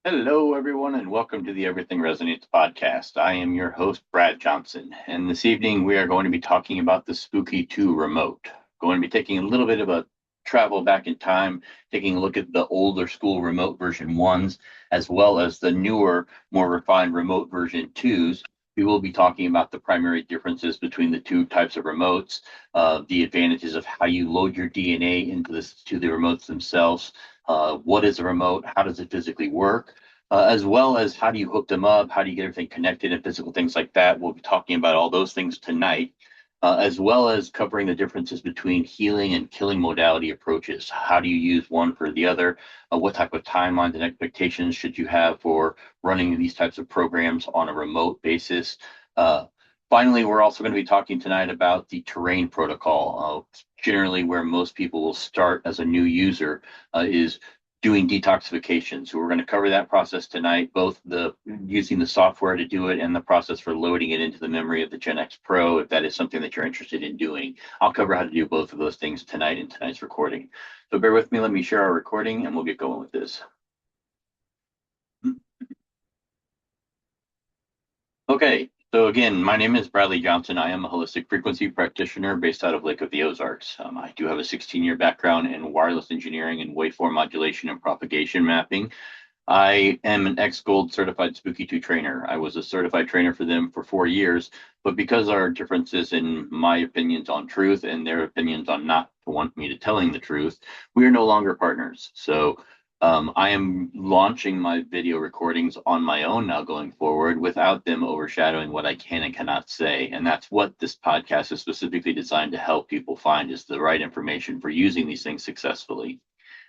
Hello, everyone, and welcome to the Everything Resonates podcast. I am your host, Brad Johnson, and this evening we are going to be talking about the Spooky2 remote. Going to be taking a little bit of a travel back in time, taking a look at the older school remote version 1s, as well as the newer, more refined remote version 2s. We will be talking about the primary differences between the two types of remotes, the advantages of how you load your DNA into to the remotes themselves. What is a remote? How does it physically work? As well as how do you hook them up? How do you get everything connected and physical things like that? We'll be talking about all those things tonight, as well as covering the differences between healing and killing modality approaches. How do you use one for the other? What type of timelines and expectations should you have for running these types of programs on a remote basis? Uh, Finally, we're also going to be talking tonight about the terrain protocol. Generally, where most people will start as a new user is doing detoxification. So we're going to cover that process tonight, both the using the software to do it and the process for loading it into the memory of the Gen X Pro, if that is something that you're interested in doing. I'll cover how to do both of those things tonight in tonight's recording. So bear with me, let me share our recording and we'll get going with this. Okay, so again, my name is Bradley Johnson. I am a holistic frequency practitioner based out of Lake of the Ozarks. I do have a 16-year background in wireless engineering and waveform modulation and propagation mapping. I am an ex-gold certified Spooky2 trainer. I was a certified trainer for them for 4 years, but because our differences in my opinions on truth and their opinions on not to want me to telling the truth, we are no longer partners. So I am launching my video recordings on my own now going forward without them overshadowing what I can and cannot say. And that's what this podcast is specifically designed to help people find is the right information for using these things successfully.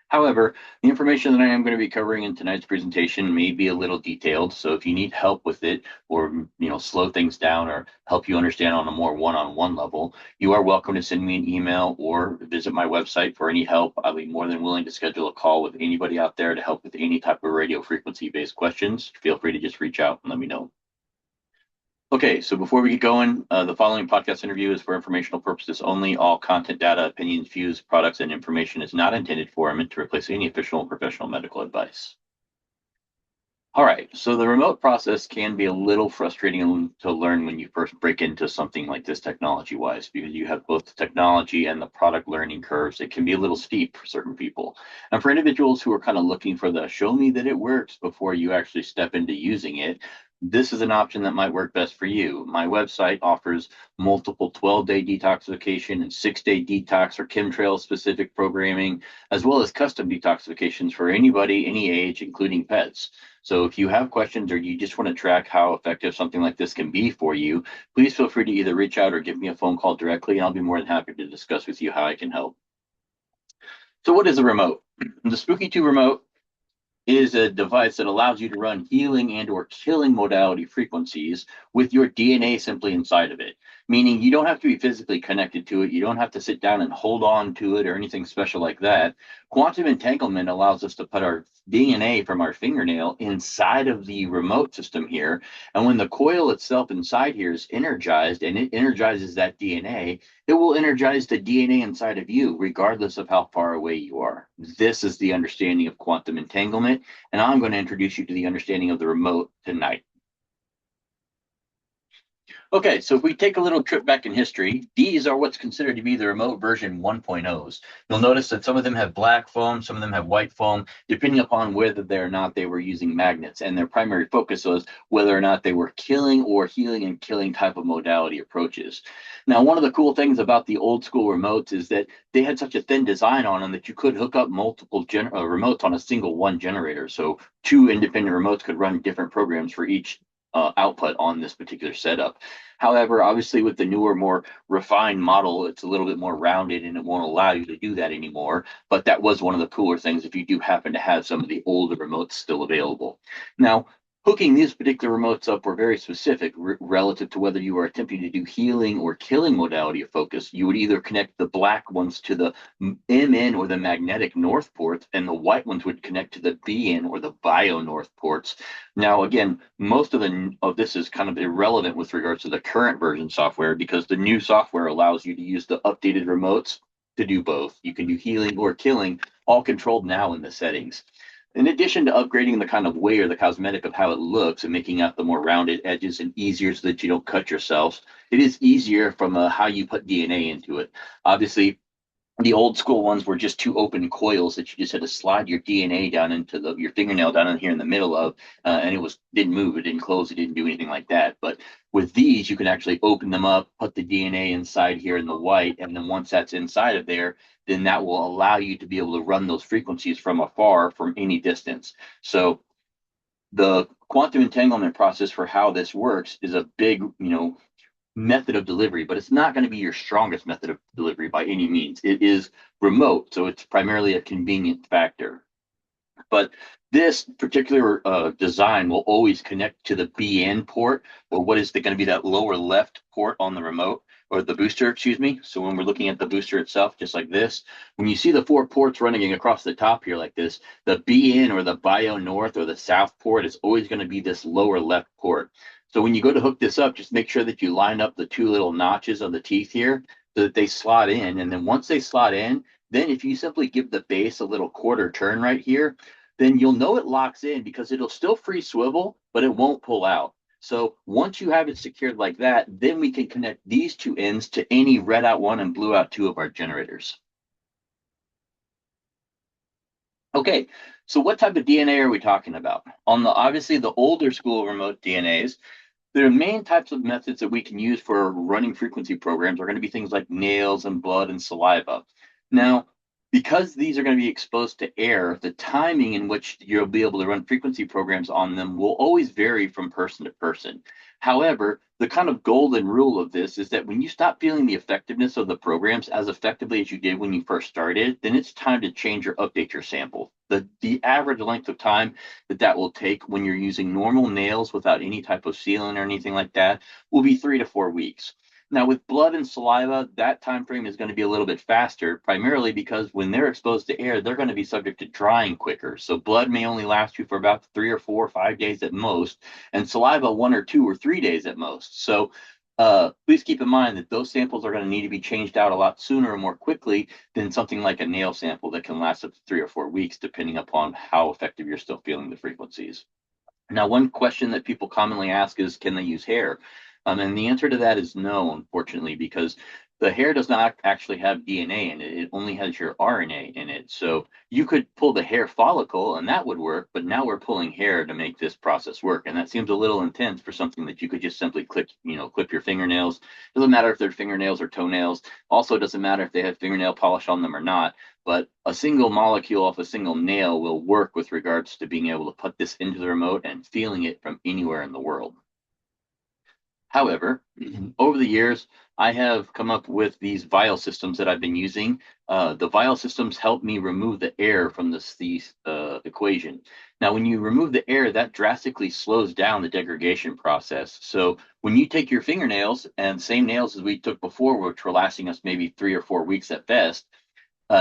However, the information that I am going to be covering in tonight's presentation may be a little detailed. So if you need help with it or slow things down or help you understand on a more one-on-one level, you are welcome to send me an email or visit my website for any help. I'll be more than willing to schedule a call with anybody out there to help with any type of radio frequency based questions. Feel free to just reach out and let me know. Okay, so before we get going, the following podcast interview is for informational purposes only. All content, data, opinions, views, products, and information is not intended for or meant to replace any official or professional medical advice. All right, so the remote process can be a little frustrating to learn when you first break into something like this technology-wise, because you have both the technology and the product learning curves. It can be a little steep for certain people. And for individuals who are kind of looking for the show me that it works before you actually step into using it, this is an option that might work best for you. My website offers multiple 12-day detoxification and 6-day detox or chemtrail specific programming, as well as custom detoxifications for anybody, any age, including pets. So if you have questions or you just want to track how effective something like this can be for you, please feel free to either reach out or give me a phone call directly, and I'll be more than happy to discuss with you how I can help. So what is a remote? The Spooky2 remote is a device that allows you to run healing and or killing modality frequencies with your DNA simply inside of it, meaning you don't have to be physically connected to it. You don't have to sit down and hold on to it or anything special like that. Quantum entanglement allows us to put our DNA from our fingernail inside of the remote system here. And when the coil itself inside here is energized and it energizes that DNA, it will energize the DNA inside of you, regardless of how far away you are. This is the understanding of quantum entanglement, and I'm going to introduce you to the understanding of the remote tonight. Okay, so if we take a little trip back in history, these are what's considered to be the remote version 1.0s. You'll notice that some of them have black foam, some of them have white foam, depending upon whether or not they were using magnets. And their primary focus was whether or not they were killing or healing and killing type of modality approaches. Now, one of the cool things about the old school remotes is that they had such a thin design on them that you could hook up multiple remotes on a single one generator. So two independent remotes could run different programs for each output on this particular setup. However, obviously with the newer, more refined model, it's a little bit more rounded and it won't allow you to do that anymore. But that was one of the cooler things if you do happen to have some of the older remotes still available. Now, hooking these particular remotes up were very specific relative to whether you were attempting to do healing or killing modality of focus. You would either connect the black ones to the MN or the magnetic north ports, and the white ones would connect to the BN or the bio north ports. Now, again, most of this is kind of irrelevant with regards to the current version software because the new software allows you to use the updated remotes to do both. You can do healing or killing, all controlled now in the settings. In addition to upgrading the kind of way or the cosmetic of how it looks and making out the more rounded edges and easier so that you don't cut yourselves, it is easier from how you put DNA into it. Obviously, the old school ones were just two open coils that you just had to slide your DNA down into your fingernail down in here in the middle of, and it was didn't move, it didn't close, it didn't do anything like that. But with these, you can actually open them up, put the DNA inside here in the white, and then once that's inside of there, then that will allow you to be able to run those frequencies from afar, from any distance. So the quantum entanglement process for how this works is a big, method of delivery, but it's not going to be your strongest method of delivery by any means. It is remote, so it's primarily a convenient factor. But this particular design will always connect to the BN port, or what is going to be that lower left port on the remote, or the booster, excuse me. So when we're looking at the booster itself, just like this, when you see the four ports running across the top here like this, the BN or the bio north or the south port is always going to be this lower left port. So when you go to hook this up, just make sure that you line up the two little notches on the teeth here so that they slot in. And then once they slot in, then if you simply give the base a little quarter turn right here, then you'll know it locks in because it'll still free swivel, but it won't pull out. So once you have it secured like that, then we can connect these two ends to any red out one and blue out two of our generators. Okay, so what type of DNA are we talking about? On the obviously the older school remote DNAs, the main types of methods that we can use for running frequency programs are going to be things like nails and blood and saliva. Now, because these are going to be exposed to air, the timing in which you'll be able to run frequency programs on them will always vary from person to person. However, the kind of golden rule of this is that when you stop feeling the effectiveness of the programs as effectively as you did when you first started, then it's time to change or update your sample. The average length of time that will take when you're using normal nails without any type of sealant or anything like that will be 3 to 4 weeks. Now, with blood and saliva, that time frame is going to be a little bit faster, primarily because when they're exposed to air, they're going to be subject to drying quicker. So blood may only last you for about 3 or 4 or 5 days at most, and saliva 1 or 2 or 3 days at most. So please keep in mind that those samples are going to need to be changed out a lot sooner or more quickly than something like a nail sample that can last up to 3 or 4 weeks, depending upon how effective you're still feeling the frequencies. Now, one question that people commonly ask is, can they use hair? And the answer to that is no, unfortunately, because the hair does not actually have DNA in it. It only has your RNA in it. So you could pull the hair follicle and that would work, but now we're pulling hair to make this process work. And that seems a little intense for something that you could just simply clip your fingernails. Doesn't matter if they're fingernails or toenails. Also, doesn't matter if they have fingernail polish on them or not. But a single molecule off a single nail will work with regards to being able to put this into the remote and feeling it from anywhere in the world. However, over the years, I have come up with these vial systems that I've been using. The vial systems help me remove the air from this equation. Now, when you remove the air, that drastically slows down the degradation process. So when you take your fingernails and same nails as we took before, which were lasting us maybe 3 or 4 weeks at best,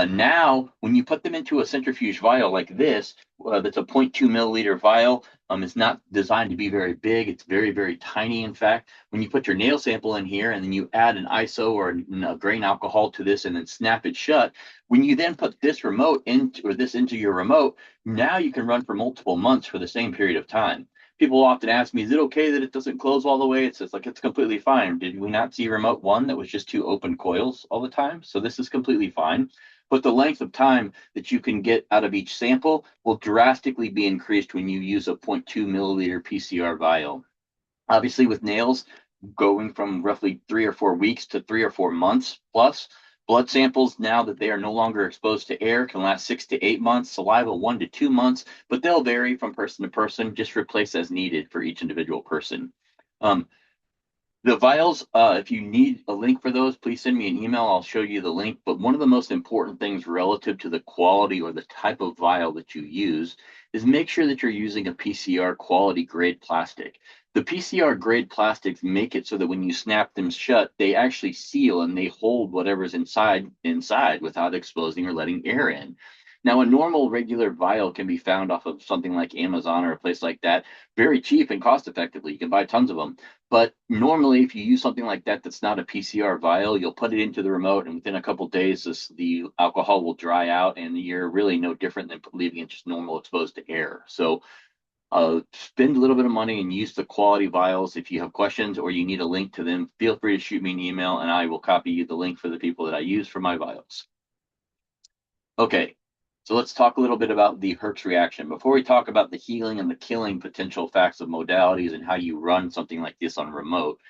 now, when you put them into a centrifuge vial like this, that's a 0.2 milliliter vial, it's not designed to be very big. It's very, very tiny. In fact, when you put your nail sample in here and then you add an ISO or a grain alcohol to this and then snap it shut, when you then put this remote into or this into your remote, now you can run for multiple months for the same period of time. People often ask me, is it okay that it doesn't close all the way? It's just like, it's completely fine. Did we not see remote one that was just two open coils all the time? So this is completely fine. But the length of time that you can get out of each sample will drastically be increased when you use a 0.2 milliliter PCR vial. Obviously, with nails going from roughly 3 or 4 weeks to 3 or 4 months plus, blood samples, now that they are no longer exposed to air, can last 6 to 8 months, saliva 1 to 2 months, but they'll vary from person to person, just replace as needed for each individual person. The vials, if you need a link for those, please send me an email. I'll show you the link. But one of the most important things relative to the quality or the type of vial that you use is make sure that you're using a PCR quality grade plastic. The PCR grade plastics make it so that when you snap them shut, they actually seal and they hold whatever's inside without exposing or letting air in. Now, a normal regular vial can be found off of something like Amazon or a place like that, very cheap and cost effectively. You can buy tons of them. But normally, if you use something like that that's not a PCR vial, you'll put it into the remote, and within a couple of days, the alcohol will dry out, and you're really no different than leaving it just normal exposed to air. So spend a little bit of money and use the quality vials. If you have questions or you need a link to them, feel free to shoot me an email and I will copy you the link for the people that I use for my vials. Okay, so let's talk a little bit about the Herx reaction. Before we talk about the healing and the killing potential effects of modalities and how you run something like this on remote,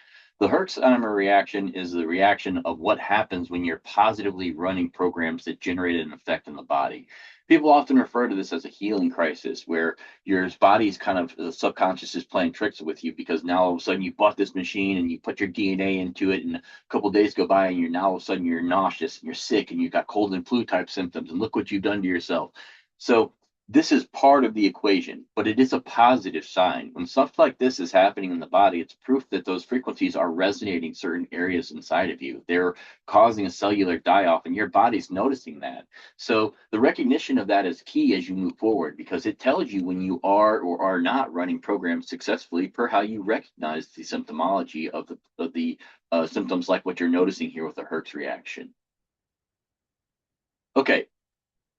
the Herxheimer reaction is the reaction of what happens when you're positively running programs that generate an effect in the body. People often refer to this as a healing crisis, where your body's kind of the subconscious is playing tricks with you because now all of a sudden you bought this machine and you put your DNA into it, and a couple of days go by and you're now all of a sudden you're nauseous and you're sick and you've got cold and flu type symptoms, and look what you've done to yourself. So this is part of the equation, but it is a positive sign. When stuff like this is happening in the body, it's proof that those frequencies are resonating certain areas inside of you. They're causing a cellular die off, and your body's noticing that. So the recognition of that is key as you move forward, because it tells you when you are or are not running programs successfully per how you recognize the symptomology of the symptoms like what you're noticing here with the Herx reaction. Okay,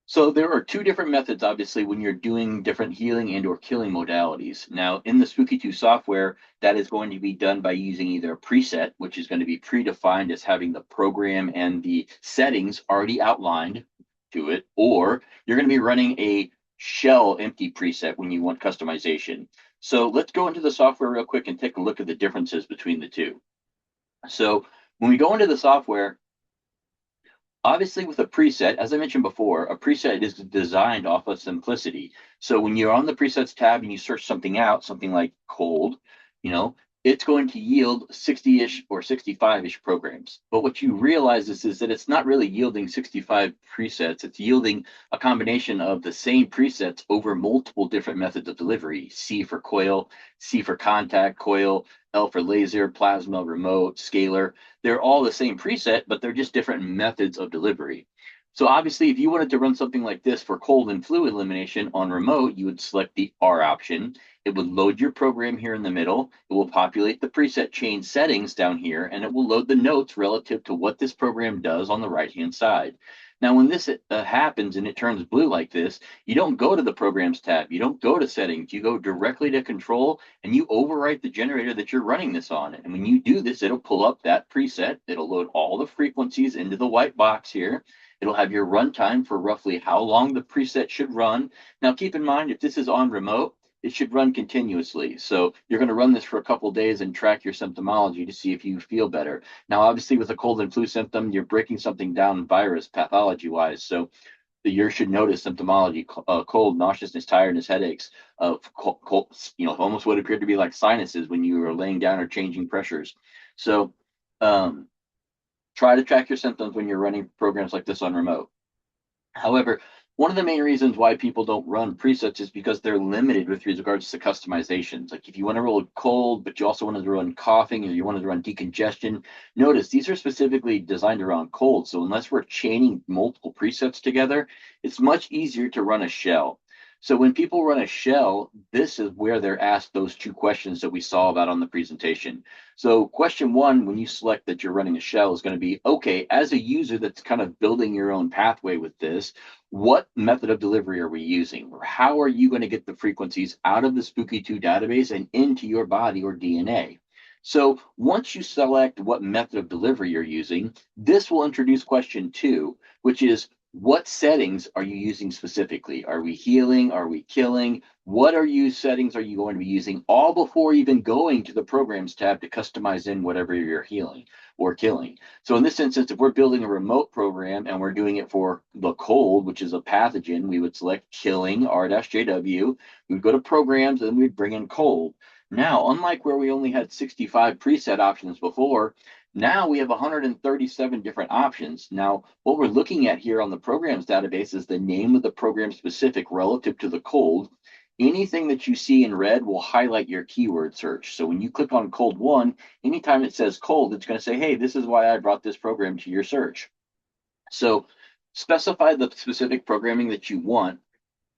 so there are two different methods, obviously, when you're doing different healing and or killing modalities. Now, in the Spooky2 software, that is going to be done by using either a preset, which is going to be predefined as having the program and the settings already outlined to it, or you're going to be running a shell empty preset when you want customization. So let's go into the software real quick and take a look at the differences between the two. So when we go into the software, obviously, with a preset, as I mentioned before, a preset is designed off of simplicity. So when you're on the presets tab and you search something out, something like cold, you know, it's going to yield 60-ish or 65-ish programs. But what you realize is that it's not really yielding 65 presets. It's yielding a combination of the same presets over multiple different methods of delivery. C for coil, C for contact, coil, L for laser, plasma, remote, scalar. They're all the same preset, but they're just different methods of delivery. So obviously, if you wanted to run something like this for cold and flu elimination on remote, you would select the R option. It would load your program here in the middle. It will populate the preset chain settings down here, and it will load the notes relative to what this program does on the right-hand side. Now, when this happens and it turns blue like this, you don't go to the Programs tab. You don't go to Settings. You go directly to Control, and you overwrite the generator that you're running this on. And when you do this, it'll pull up that preset. It'll load all the frequencies into the white box here. It'll have your runtime for roughly how long the preset should run. Now, keep in mind, if this is on remote, it should run continuously. So you're going to run this for a couple of days and track your symptomology to see if you feel better. Now, obviously, with a cold and flu symptom, you're breaking something down virus pathology-wise. So the year should notice symptomology: cold, nauseousness, tiredness, headaches, cold, almost what appeared to be like sinuses when you were laying down or changing pressures. So try to track your symptoms when you're running programs like this on remote. However, one of the main reasons why people don't run presets is because they're limited with regards to customizations. Like if you want to roll cold, but you also want to run coughing or you want to run decongestion, notice these are specifically designed around cold. So unless we're chaining multiple presets together, it's much easier to run a shell. So when people run a shell, this is where they're asked those two questions that we saw about on the presentation. So question one, when you select that you're running a shell, is going to be, okay, as a user that's kind of building your own pathway with this, what method of delivery are we using? Or how are you going to get the frequencies out of the Spooky2 database and into your body or DNA? So once you select what method of delivery you're using, this will introduce question two, which is, what settings are you using specifically? Are we healing? Are we killing? What settings are you going to be using, all before even going to the Programs tab to customize in whatever you're healing or killing? So in this instance, if we're building a remote program and we're doing it for the cold, which is a pathogen, we would select killing, R-JW. We would go to Programs, and then we'd bring in cold. Now, unlike where we only had 65 preset options before, now we have 137 different options. Now, what we're looking at here on the programs database is the name of the program specific relative to the cold. Anything that you see in red will highlight your keyword search. So when you click on cold one, anytime it says cold, it's going to say, hey, this is why I brought this program to your search. So specify the specific programming that you want,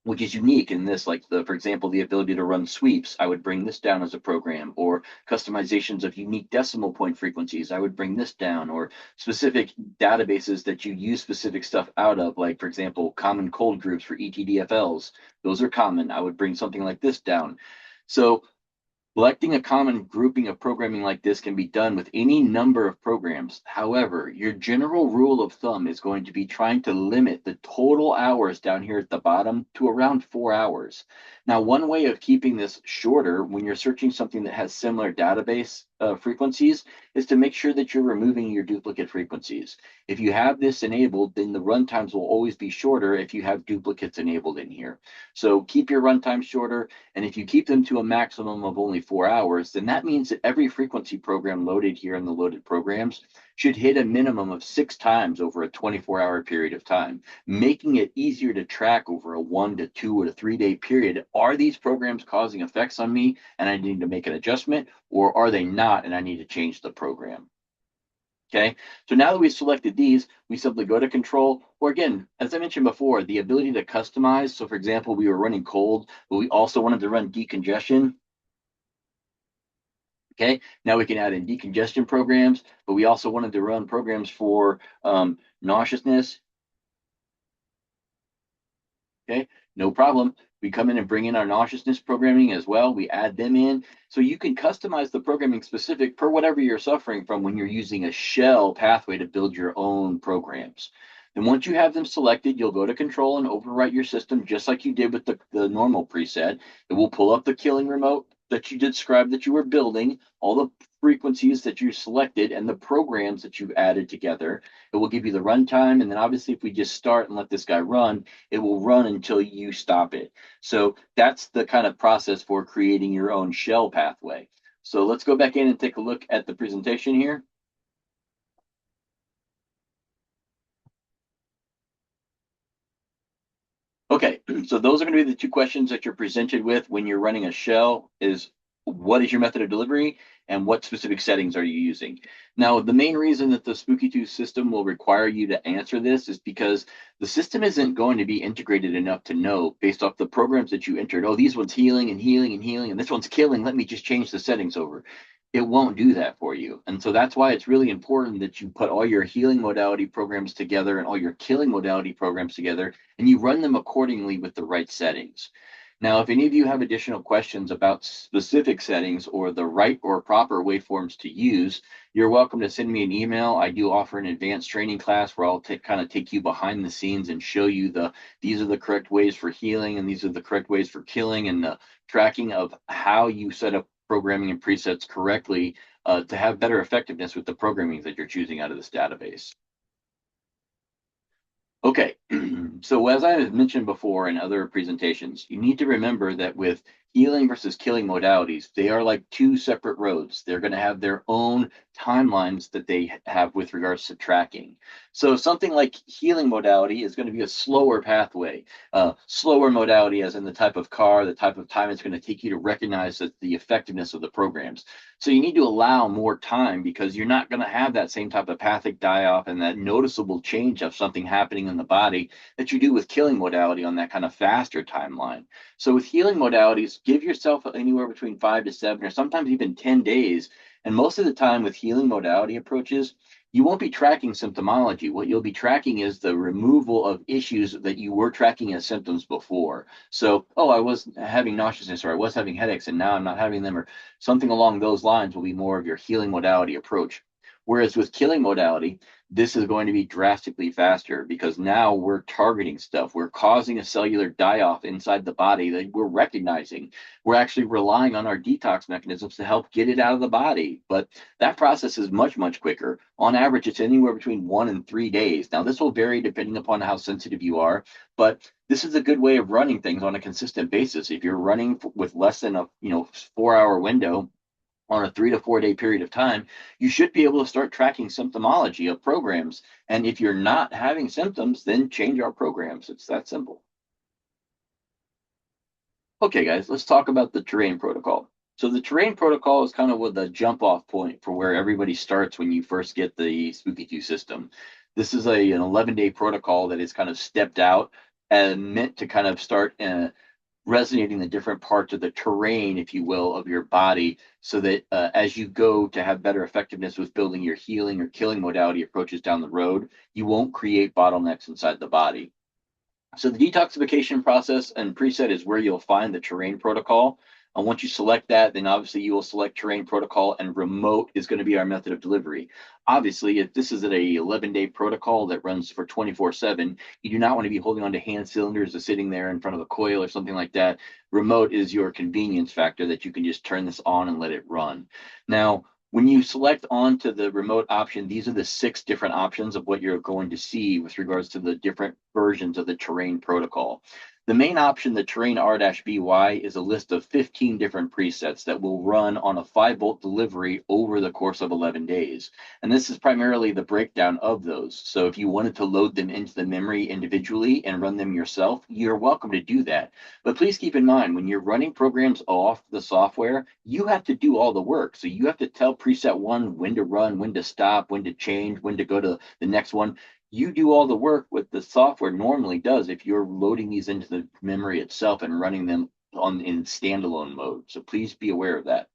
which is unique in this, like for example, the ability to run sweeps. I would bring this down as a program, or customizations of unique decimal point frequencies. I would bring this down, or specific databases that you use specific stuff out of, like for example, common cold groups for ETDFLs. Those are common. I would bring something like this down. So selecting a common grouping of programming like this can be done with any number of programs. However, your general rule of thumb is going to be trying to limit the total hours down here at the bottom to around 4 hours. Now, one way of keeping this shorter when you're searching something that has similar database frequencies is to make sure that you're removing your duplicate frequencies. If you have this enabled, then the runtimes will always be shorter if you have duplicates enabled in here. So keep your runtime shorter, and if you keep them to a maximum of only 4 hours, then that means that every frequency program loaded here in the loaded programs should hit a minimum of 6 times over a 24-hour period of time, making it easier to track over a 1 to 2 or 3 day period. Are these programs causing effects on me and I need to make an adjustment, or are they not and I need to change the program? Okay, so now that we've selected these, we simply go to control, or again, as I mentioned before, the ability to customize. So for example, we were running cold, but we also wanted to run decongestion. Okay, now we can add in decongestion programs, but we also wanted to run programs for nauseousness. Okay, no problem. We come in and bring in our nauseousness programming as well. We add them in. So you can customize the programming specific per whatever you're suffering from when you're using a shell pathway to build your own programs. And once you have them selected, you'll go to control and overwrite your system just like you did with the normal preset. It will pull up the killing remote that you described that you were building, all the frequencies that you selected, and the programs that you've added together. It will give you the runtime. And then obviously, if we just start and let this guy run, it will run until you stop it. So that's the kind of process for creating your own shell pathway. So let's go back in and take a look at the presentation here. Okay, so those are going to be the two questions that you're presented with when you're running a shell is what is your method of delivery and what specific settings are you using? Now, the main reason that the Spooky2 system will require you to answer this is because the system isn't going to be integrated enough to know based off the programs that you entered. Oh, these one's healing and healing and healing, and this one's killing. Let me just change the settings over. It won't do that for you. And so that's why it's really important that you put all your healing modality programs together and all your killing modality programs together, and you run them accordingly with the right settings. Now, if any of you have additional questions about specific settings or the right or proper waveforms to use, you're welcome to send me an email. I do offer an advanced training class where I'll kind of take you behind the scenes and show you these are the correct ways for healing and these are the correct ways for killing, and the tracking of how you set up programming and presets correctly to have better effectiveness with the programming that you're choosing out of this database. Okay, so as I mentioned before in other presentations, you need to remember that with healing versus killing modalities, they are like two separate roads. They're going to have their own timelines that they have with regards to tracking. So something like healing modality is going to be a slower pathway, slower modality as in the type of car, the type of time it's going to take you to recognize that the effectiveness of the programs. So you need to allow more time because you're not going to have that same type of pathic die-off and that noticeable change of something happening in the body that you do with killing modality on that kind of faster timeline. So with healing modalities, give yourself anywhere between 5 to 7 or sometimes even 10 days. And most of the time with healing modality approaches, you won't be tracking symptomology. What you'll be tracking is the removal of issues that you were tracking as symptoms before. So, oh, I was having nauseousness or I was having headaches and now I'm not having them, or something along those lines will be more of your healing modality approach. Whereas with killing modality, this is going to be drastically faster because now we're targeting stuff. We're causing a cellular die-off inside the body that we're recognizing. We're actually relying on our detox mechanisms to help get it out of the body. But that process is much, much quicker. On average, it's anywhere between 1 and 3 days. Now, this will vary depending upon how sensitive you are, but this is a good way of running things on a consistent basis. If you're running with less than a 4-hour window, on a 3 to 4 day period of time, you should be able to start tracking symptomology of programs. And if you're not having symptoms, then change our programs. It's that simple. Okay, guys, let's talk about the terrain protocol. So the terrain protocol is kind of the jump off point for where everybody starts when you first get the Spooky2 system. This is an 11-day protocol that is kind of stepped out and meant to kind of start resonating the different parts of the terrain, if you will, of your body, so that as you go to have better effectiveness with building your healing or killing modality approaches down the road, you won't create bottlenecks inside the body. So the detoxification process and preset is where you'll find the terrain protocol. And once you select that, then obviously you will select terrain protocol, and remote is going to be our method of delivery. Obviously, if this is an 11-day protocol that runs for 24/7, you do not want to be holding on to hand cylinders or sitting there in front of a coil or something like that. Remote is your convenience factor that you can just turn this on and let it run. Now, when you select onto the remote option, these are the 6 different options of what you're going to see with regards to the different versions of the terrain protocol. The main option, the terrain R-BY, is a list of 15 different presets that will run on a 5-volt delivery over the course of 11 days. And this is primarily the breakdown of those. So if you wanted to load them into the memory individually and run them yourself, you're welcome to do that. But please keep in mind, when you're running programs off the software, you have to do all the work. So you have to tell preset 1 when to run, when to stop, when to change, when to go to the next one. You do all the work what the software normally does if you're loading these into the memory itself and running them in standalone mode. So please be aware of that.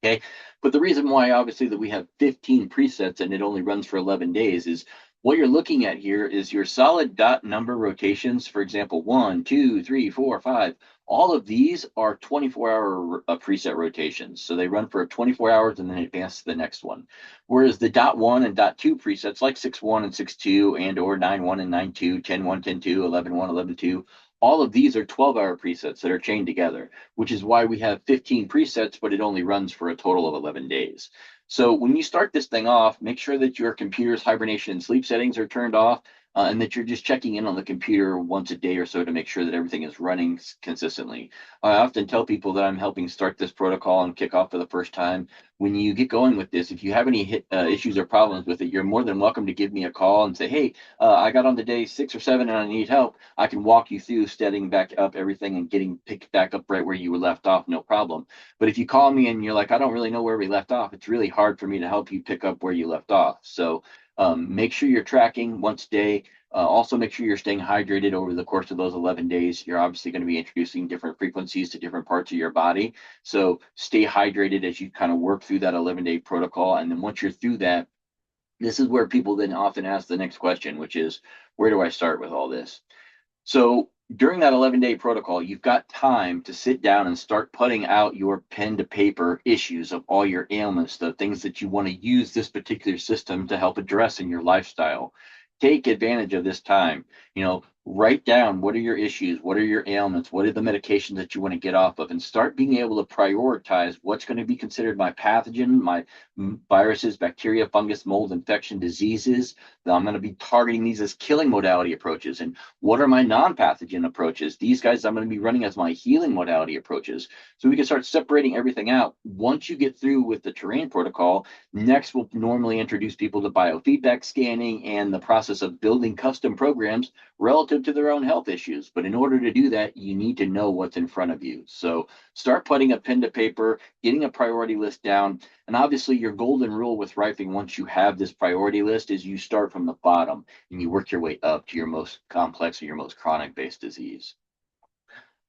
Okay. But the reason why obviously that we have 15 presets and it only runs for 11 days is what you're looking at here is your solid dot number rotations. For example, 1, 2, 3, 4, 5. All of these are 24-hour preset rotations. So they run for 24 hours and then advance to the next one. Whereas the dot 1 and dot 2 presets like 6-1 and 6-2 and or 9-1 and 9-2, 10-1, 10-2, 11-1, 11-2, all of these are 12-hour presets that are chained together, which is why we have 15 presets, but it only runs for a total of 11 days. So when you start this thing off, make sure that your computer's hibernation and sleep settings are turned off, and that you're just checking in on the computer once a day or so to make sure that everything is running consistently. I often tell people that I'm helping start this protocol and kick off for the first time. When you get going with this, if you have any issues or problems with it, you're more than welcome to give me a call and say, hey, I got on to day 6 or 7 and I need help. I can walk you through setting back up everything and getting picked back up right where you were left off, no problem. But if you call me and you're like, I don't really know where we left off, it's really hard for me to help you pick up where you left off. So make sure you're tracking once a day. Also, make sure you're staying hydrated over the course of those 11 days. You're obviously going to be introducing different frequencies to different parts of your body. So stay hydrated as you kind of work through that 11-day protocol. And then once you're through that, this is where people then often ask the next question, which is, where do I start with all this? So during that 11-day protocol, you've got time to sit down and start putting out your pen to paper issues of all your ailments, the things that you want to use this particular system to help address in your lifestyle. Take advantage of this time. Write down what are your issues, what are your ailments, what are the medications that you want to get off of, and start being able to prioritize what's going to be considered my pathogen, my viruses, bacteria, fungus, mold, infection, diseases. I'm going to be targeting these as killing modality approaches. And what are my non-pathogen approaches? These guys I'm going to be running as my healing modality approaches. So we can start separating everything out. Once you get through with the terrain protocol, next we'll normally introduce people to biofeedback scanning and the process of building custom programs relative to their own health issues. But in order to do that, you need to know what's in front of you. So start putting a pen to paper, getting a priority list down. And obviously your golden rule with rifing, once you have this priority list, is you start from the bottom and you work your way up to your most complex or your most chronic based disease.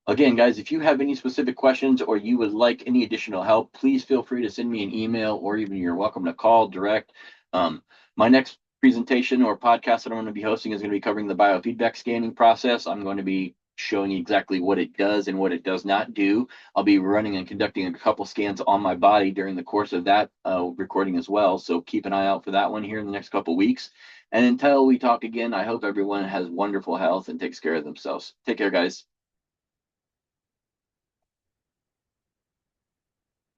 Again, guys, if you have any specific questions or you would like any additional help, please feel free to send me an email, or even you're welcome to call direct. My next presentation or podcast that I'm going to be hosting is going to be covering the biofeedback scanning process. I'm going to be showing exactly what it does and what it does not do. I'll be running and conducting a couple scans on my body during the course of that recording as well. So keep an eye out for that one here in the next couple weeks. And until we talk again, I hope everyone has wonderful health and takes care of themselves. Take care, guys.